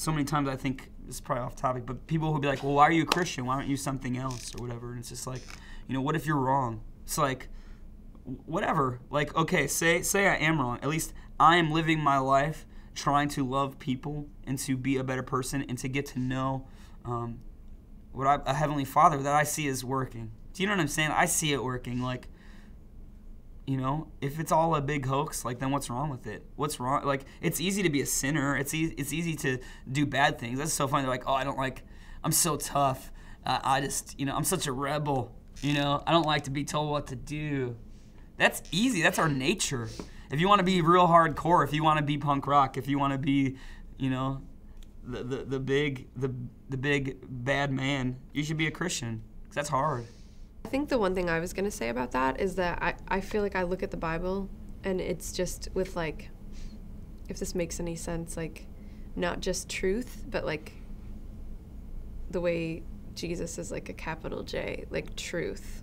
so many times I think, this is probably off topic, but people who be like, well, why are you a Christian? Why aren't you something else or whatever? And it's just like, you know, what if you're wrong? It's like, whatever. Like, okay, say I am wrong. At least I am living my life trying to love people and to be a better person and to get to know a Heavenly Father that I see is working. Do you know what I'm saying? I see it working. Like, you know, if it's all a big hoax, like, then what's wrong with it? What's wrong? Like, it's easy to be a sinner. It's easy to do bad things. That's so funny. They're like, oh, I'm so tough. I just, you know, I'm such a rebel. You know, I don't like to be told what to do. That's easy. That's our nature. If you want to be real hardcore, if you want to be punk rock, if you want to be, you know, the big bad man, you should be a Christian, because that's hard. I think the one thing I was going to say about that is that I feel like I look at the Bible and it's just with, like, if this makes any sense, like, not just truth, but like the way Jesus is like a capital J, like truth.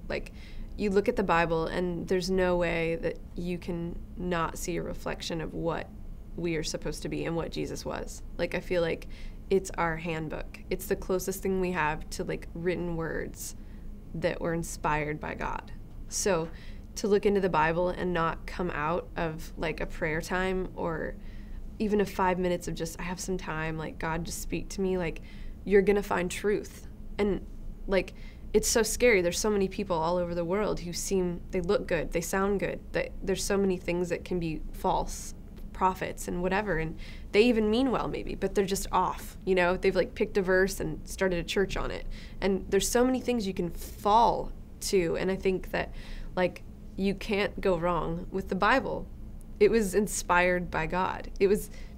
Like, you look at the Bible and there's no way that you can not see a reflection of what we are supposed to be and what Jesus was. Like, I feel like it's our handbook. It's the closest thing we have to, like, written words that were inspired by God. So to look into the Bible and not come out of, like, a prayer time or even a 5 minutes of just, I have some time, like, God, just speak to me, like, you're gonna find truth. And, like, it's so scary. There's so many people all over the world who they look good, they sound good. There's so many things that can be false prophets and whatever, and they even mean well maybe, but they're just off, you know? They've, like, picked a verse and started a church on it. And there's so many things you can fall to, and I think that, like, you can't go wrong with the Bible. It was inspired by God.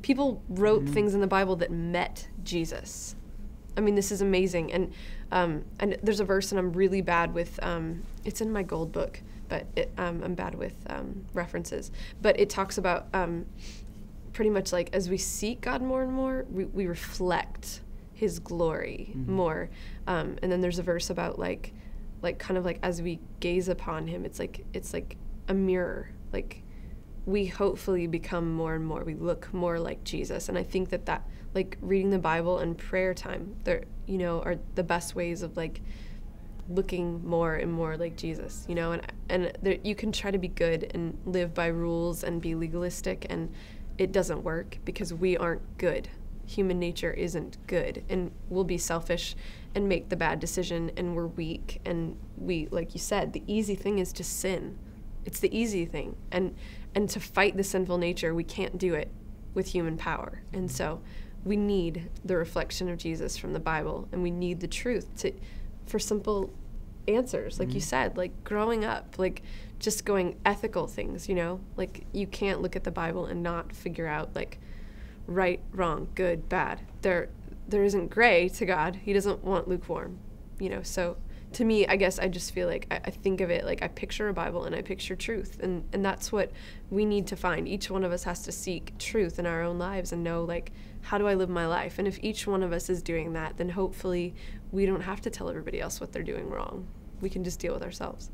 People wrote things in the Bible that met Jesus. I mean, this is amazing. And there's a verse, and I'm really bad with, it's in my gold book, but I'm bad with references. But it talks about pretty much, like, as we seek God more and more, we reflect his glory more. And then there's a verse about, like kind of like as we gaze upon him, it's like a mirror. Like, we hopefully become more and more, we look more like Jesus. And I think that like, reading the Bible and prayer time, they're, you know, are the best ways of, like, looking more and more like Jesus, you know? And you can try to be good and live by rules and be legalistic, and it doesn't work because we aren't good. Human nature isn't good, and we'll be selfish and make the bad decision, and we're weak, and we, like you said, the easy thing is to sin. It's the easy thing. And to fight the sinful nature, we can't do it with human power. And so we need the reflection of Jesus from the Bible, and we need the truth for simple answers, like you said, like growing up, like just going ethical things, you know? Like, you can't look at the Bible and not figure out, like, right, wrong, good, bad. There isn't gray to God. He doesn't want lukewarm, you know? So to me, I guess I just feel like I think of it like I picture a Bible and I picture truth, and that's what we need to find. Each one of us has to seek truth in our own lives and know, like, how do I live my life? And if each one of us is doing that, then hopefully we don't have to tell everybody else what they're doing wrong. We can just deal with ourselves.